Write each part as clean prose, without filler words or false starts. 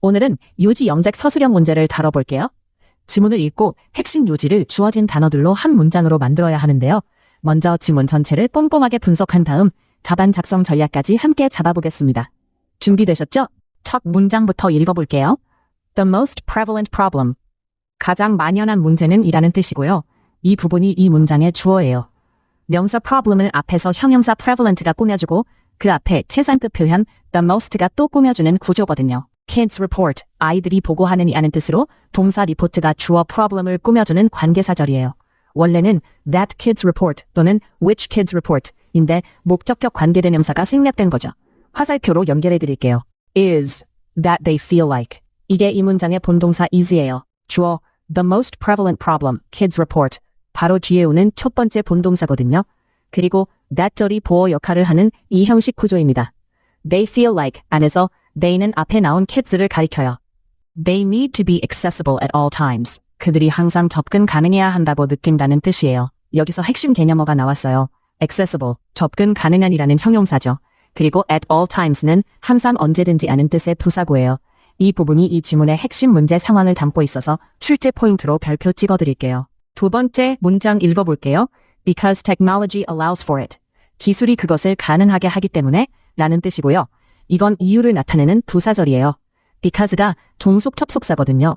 오늘은 요지 염색 서술형 문제를 다뤄볼게요. 지문을 읽고 핵심 요지를 주어진 단어들로 한 문장으로 만들어야 하는데요. 먼저 지문 전체를 꼼꼼하게 분석한 다음 답안 작성 전략까지 함께 잡아보겠습니다. 준비되셨죠? 첫 문장부터 읽어볼게요. The most prevalent problem. 가장 만연한 문제는 이라는 뜻이고요. 이 부분이 이 문장의 주어예요. 명사 problem을 앞에서 형용사 prevalent가 꾸며주고 그 앞에 최상급 표현 the most가 또 꾸며주는 구조거든요. Kids report, 아이들이 보고하는 이라는 뜻으로 동사 report가 주어 problem을 꾸며주는 관계사절이에요. 원래는 that kids report 또는 which kids report 인데 목적격 관계대명사가 생략된 거죠. 화살표로 연결해 드릴게요. is that they feel like. 이게 이 문장의 본동사 is예요. 주어 the most prevalent problem, kids report. 바로 뒤에 오는 첫 번째 본동사거든요. 그리고 that절이 보어 역할을 하는 이 형식 구조입니다. They feel like 안에서 they는 앞에 나온 kids를 가리켜요. They need to be accessible at all times. 그들이 항상 접근 가능해야 한다고 느낀다는 뜻이에요. 여기서 핵심 개념어가 나왔어요. accessible, 접근 가능한이라는 형용사죠. 그리고 at all times는 항상 언제든지 하는 뜻의 부사구예요. 이 부분이 이 지문의 핵심 문제 상황을 담고 있어서 출제 포인트로 별표 찍어드릴게요. 두 번째 문장 읽어볼게요. Because technology allows for it. 기술이 그것을 가능하게 하기 때문에 라는 뜻이고요. 이건 이유를 나타내는 부사절이에요. because가 종속 접속사거든요.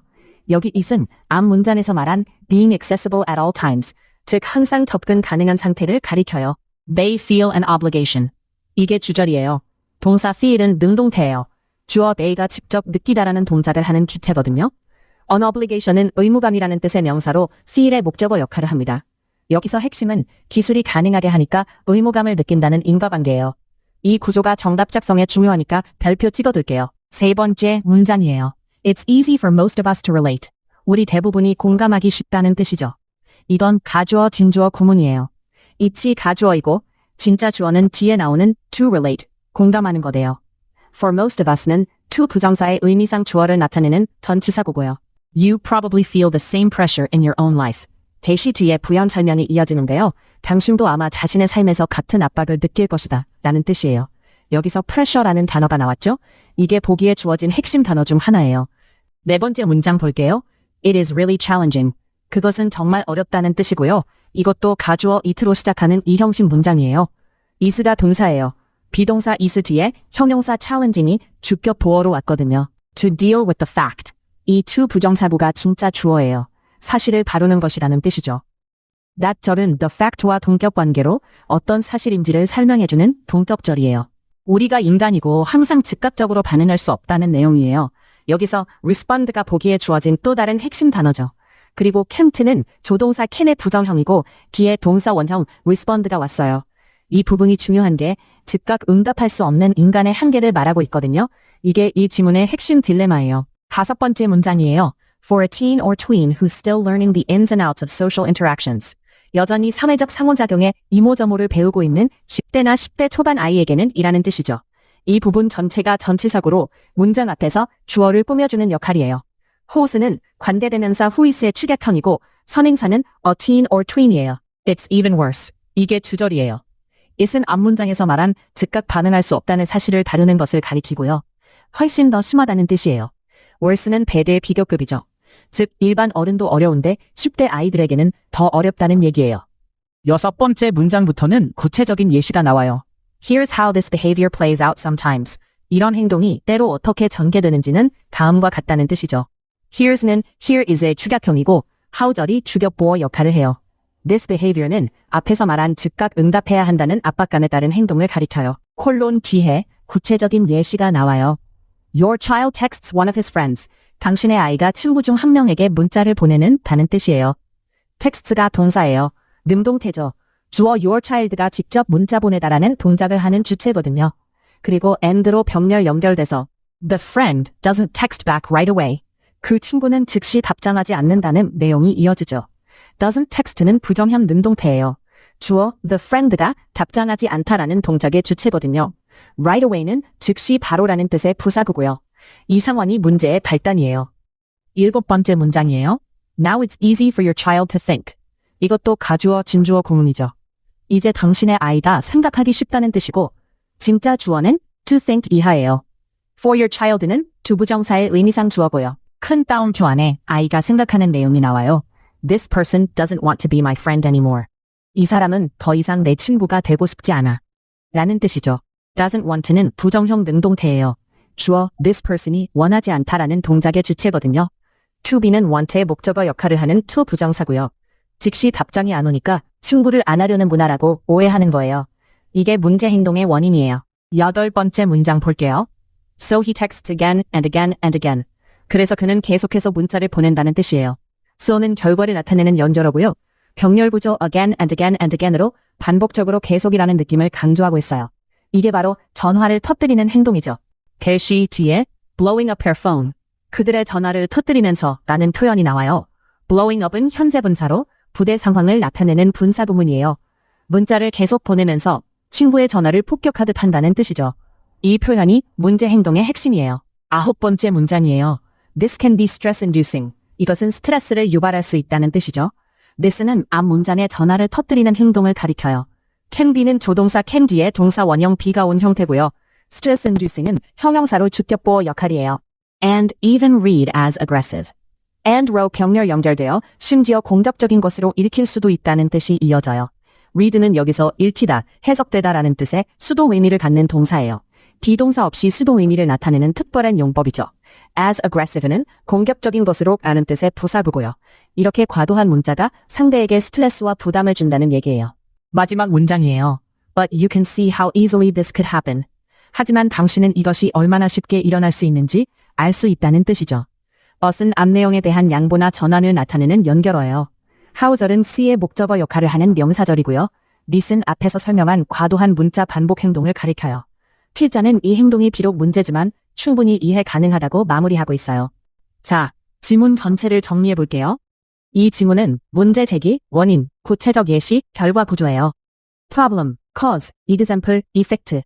여기 it은 앞 문장에서 말한 being accessible at all times, 즉 항상 접근 가능한 상태를 가리켜요. They feel an obligation. 이게 주절이에요. 동사 feel은 능동태예요. 주어 they가 직접 느끼다라는 동작을 하는 주체거든요. An obligation은 의무감이라는 뜻의 명사로 feel의 목적어 역할을 합니다. 여기서 핵심은 기술이 가능하게 하니까 의무감을 느낀다는 인과관계예요. 이 구조가 정답 작성에 중요하니까 별표 찍어둘게요. 세 번째 문장이에요. It's easy for most of us to relate. 우리 대부분이 공감하기 쉽다는 뜻이죠. 이건 가주어 진주어 구문이에요. it이 가주어이고 진짜 주어는 뒤에 나오는 to relate, 공감하는 거대요. For most of us는 to 부정사의 의미상 주어를 나타내는 전치사구고요. You probably feel the same pressure in your own life. 대시 뒤에 부연 설명이 이어지는데요. 당신도 아마 자신의 삶에서 같은 압박을 느낄 것이다 라는 뜻이에요. 여기서 pressure라는 단어가 나왔죠? 이게 보기에 주어진 핵심 단어 중 하나예요. 네 번째 문장 볼게요. It is really challenging. 그것은 정말 어렵다는 뜻이고요. 이것도 가주어 it로 시작하는 이형식 문장이에요. is가 동사예요. 비동사 is 뒤에 형용사 challenging이 주격 보어로 왔거든요. To deal with the fact. 이 to 부정사구가 진짜 주어예요. 사실을 다루는 것이라는 뜻이죠. that절은 the fact와 동격 관계로 어떤 사실인지를 설명해주는 동격절이에요. 우리가 인간이고 항상 즉각적으로 반응할 수 없다는 내용이에요. 여기서 respond가 보기에 주어진 또 다른 핵심 단어죠. 그리고 can't는 조동사 can의 부정형이고 뒤에 동사 원형 respond가 왔어요. 이 부분이 중요한 게 즉각 응답할 수 없는 인간의 한계를 말하고 있거든요. 이게 이 지문의 핵심 딜레마예요. 다섯 번째 문장이에요. For a teen or tween who's still learning the ins and outs of social interactions. 여전히 사회적 상호작용의 이모저모를 배우고 있는 10대나 10대 초반 아이에게는 이라는 뜻이죠. 이 부분 전체가 전치사구로 문장 앞에서 주어를 꾸며주는 역할이에요. who's는 관대대명사 whois의 축약형이고 선행사는 a teen or tween이에요. It's even worse. 이게 주절이에요. it은 앞 문장에서 말한 즉각 반응할 수 없다는 사실을 다루는 것을 가리키고요. 훨씬 더 심하다는 뜻이에요. worse는 bad의 비교급이죠. 즉 일반 어른도 어려운데 10대 아이들에게는 더 어렵다는 얘기예요. 여섯 번째 문장부터는 구체적인 예시가 나와요. Here's how this behavior plays out sometimes. 이런 행동이 때로 어떻게 전개되는지는 다음과 같다는 뜻이죠. Here's는 here is의 축약형이고 how절이 주격 보어 역할을 해요. This behavior는 앞에서 말한 즉각 응답해야 한다는 압박감에 따른 행동을 가리켜요. 콜론 뒤에 구체적인 예시가 나와요. Your child texts one of his friends. 당신의 아이가 친구 중 한 명에게 문자를 보내는 다는 뜻이에요. text가 동사예요. 능동태죠. 주어 your child가 직접 문자 보내다라는 동작을 하는 주체거든요. 그리고 and로 병렬 연결돼서 the friend doesn't text back right away. 그 친구는 즉시 답장하지 않는다는 내용이 이어지죠. doesn't text는 부정형 능동태예요. 주어 the friend가 답장하지 않다라는 동작의 주체거든요. right away는 즉시 바로라는 뜻의 부사구고요. 이 상황이 문제의 발단이에요. 일곱 번째 문장이에요. Now it's easy for your child to think. 이것도 가주어 진주어 구문이죠. 이제 당신의 아이가 생각하기 쉽다는 뜻이고 진짜 주어는 to think 이하예요. For your child는 두 부정사의 의미상 주어고요. 큰 따옴표 안에 아이가 생각하는 내용이 나와요. This person doesn't want to be my friend anymore. 이 사람은 더 이상 내 친구가 되고 싶지 않아. 라는 뜻이죠. doesn't want는 부정형 능동태예요. 주어 this person이 원하지 않다라는 동작의 주체거든요. to be는 want의 목적어 역할을 하는 to 부정사고요. 즉시 답장이 안 오니까 친구를 안 하려는 문화라고 오해하는 거예요. 이게 문제 행동의 원인이에요. 8번째 문장 볼게요. So he texts again and again and again. 그래서 그는 계속해서 문자를 보낸다는 뜻이에요. so는 결과를 나타내는 연결어고요. 병렬부조 again and again and again으로 반복적으로 계속이라는 느낌을 강조하고 있어요. 이게 바로 전화를 터뜨리는 행동이죠. 대시 뒤에 blowing up her phone. 그들의 전화를 터뜨리면서 라는 표현이 나와요. blowing up은 현재 분사로 부대 상황을 나타내는 분사 부문이에요. 문자를 계속 보내면서 친구의 전화를 폭격하듯 한다는 뜻이죠. 이 표현이 문제 행동의 핵심이에요. 9번째 문장이에요. This can be stress-inducing. 이것은 스트레스를 유발할 수 있다는 뜻이죠. this는 앞 문장의 전화를 터뜨리는 행동을 가리켜요. can be는 조동사 can 뒤에 동사 원형 be가 온 형태고요. stress-inducing은 형용사로 주격보호 역할이에요. and even read as aggressive. and로 병렬 연결되어 심지어 공격적인 것으로 일으킬 수도 있다는 뜻이 이어져요. read는 여기서 읽히다, 해석되다라는 뜻의 수동 의미를 갖는 동사예요. 비동사 없이 수동 의미를 나타내는 특별한 용법이죠. as aggressive는 공격적인 것으로 라는 뜻의 부사구고요. 이렇게 과도한 문자가 상대에게 스트레스와 부담을 준다는 얘기예요. 마지막 문장이에요. But you can see how easily this could happen. 하지만 당신은 이것이 얼마나 쉽게 일어날 수 있는지 알 수 있다는 뜻이죠. but은 앞 내용에 대한 양보나 전환을 나타내는 연결어예요. how절은 se의 목적어 역할을 하는 명사절이고요. this는 앞에서 설명한 과도한 문자 반복 행동을 가리켜요. 필자는 이 행동이 비록 문제지만 충분히 이해 가능하다고 마무리하고 있어요. 자, 지문 전체를 정리해 볼게요. 이 지문은 문제 제기, 원인, 구체적 예시, 결과 구조예요. problem, cause, example, effect.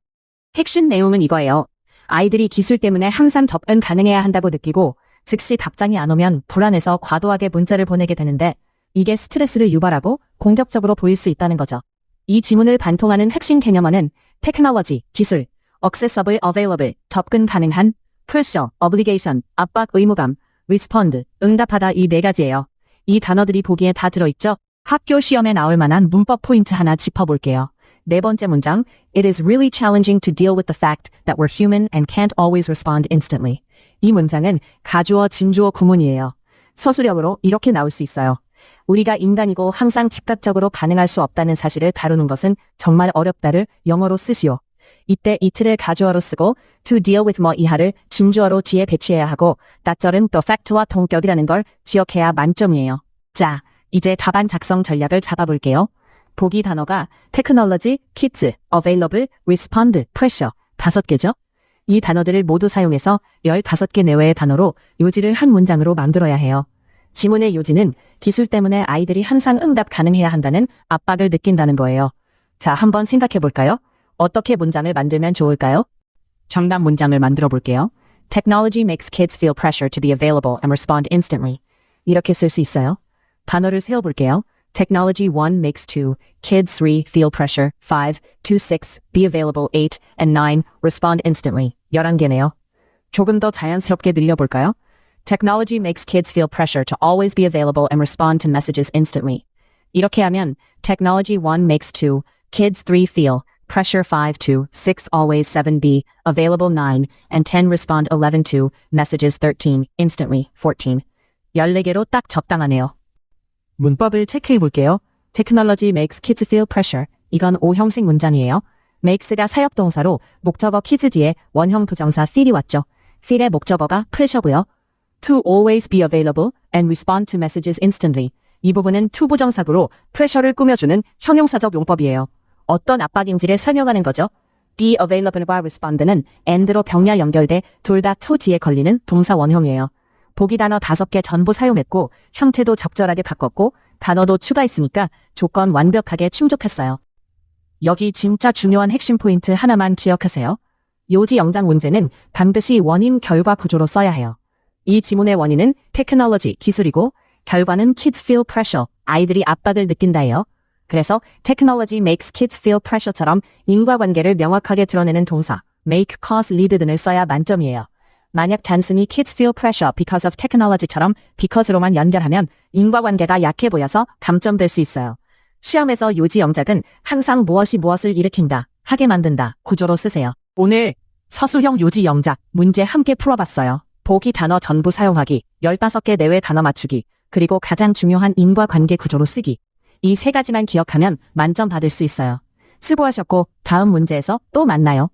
핵심 내용은 이거예요. 아이들이 기술 때문에 항상 접근 가능해야 한다고 느끼고 즉시 답장이 안 오면 불안해서 과도하게 문자를 보내게 되는데 이게 스트레스를 유발하고 공격적으로 보일 수 있다는 거죠. 이 지문을 반통하는 핵심 개념어는 technology, 기술, accessible, available, 접근 가능한, pressure, obligation, 압박, 의무감, respond, 응답하다 이 네 가지예요. 이 단어들이 보기에 다 들어있죠? 학교 시험에 나올 만한 문법 포인트 하나 짚어볼게요. 네 번째 문장, It is really challenging to deal with the fact that we're human and can't always respond instantly. 이 문장은 가주어, 진주어 구문이에요. 서술형으로 이렇게 나올 수 있어요. 우리가 인간이고 항상 즉각적으로 반응할 수 없다는 사실을 다루는 것은 정말 어렵다를 영어로 쓰시오. 이때 it를 가주어로 쓰고 to deal with 뭐 이하를 진주어로 뒤에 배치해야 하고 낫절은 the fact와 동격이라는 걸 기억해야 만점이에요. 자, 이제 답안 작성 전략을 잡아볼게요. 보기 단어가 technology, kids, available, respond, pressure 5개죠? 이 단어들을 모두 사용해서 15개 내외의 단어로 요지를 한 문장으로 만들어야 해요. 지문의 요지는 기술 때문에 아이들이 항상 응답 가능해야 한다는 압박을 느낀다는 거예요. 자, 한번 생각해 볼까요? 어떻게 문장을 만들면 좋을까요? 정답 문장을 만들어 볼게요. Technology makes kids feel pressure to be available and respond instantly. 이렇게 쓸 수 있어요. 단어를 세어볼게요. Technology 1 makes 2, kids 3 feel pressure, 5, 2, 6, be available 8, and 9, respond instantly. 11개네요. 조금 더 자연스럽게 늘려볼까요? Technology makes kids feel pressure to always be available and respond to messages instantly. 이렇게 하면 Technology 1 makes 2, kids 3 feel, pressure 5 to, 6 always 7 be, available 9, and 10 respond 11 to, messages 13, instantly 14. 14개로 딱 적당하네요. 문법을 체크해 볼게요. Technology makes kids feel pressure. 이건 O형식 문장이에요. makes가 사역동사로 목적어 kids 뒤에 원형 부정사 feel이 왔죠. feel의 목적어가 pressure고요. To always be available and respond to messages instantly. 이 부분은 to 부정사구로 pressure를 꾸며주는 형용사적 용법이에요. 어떤 압박인지를 설명하는 거죠. be available과 respond는 and로 병렬 연결돼 둘 다 to 뒤에 걸리는 동사 원형이에요. 보기 단어 5개 전부 사용했고 형태도 적절하게 바꿨고 단어도 추가했으니까 조건 완벽하게 충족했어요. 여기 진짜 중요한 핵심 포인트 하나만 기억하세요. 요지 영장 문제는 반드시 원인 결과 구조로 써야 해요. 이 지문의 원인은 technology, 기술이고 결과는 kids feel pressure, 아이들이 압박을 느낀다예요. 그래서 technology makes kids feel pressure처럼 인과관계를 명확하게 드러내는 동사, make, cause, lead 등을 써야 만점이에요. 만약 단순히 kids feel pressure because of technology처럼 because로만 연결하면 인과관계가 약해 보여서 감점될 수 있어요. 시험에서 요지 영작은 항상 무엇이 무엇을 일으킨다, 하게 만든다 구조로 쓰세요. 오늘 서술형 요지 영작 문제 함께 풀어봤어요. 보기 단어 전부 사용하기, 15개 내외 단어 맞추기, 그리고 가장 중요한 인과관계 구조로 쓰기. 이 세 가지만 기억하면 만점 받을 수 있어요. 수고하셨고 다음 문제에서 또 만나요.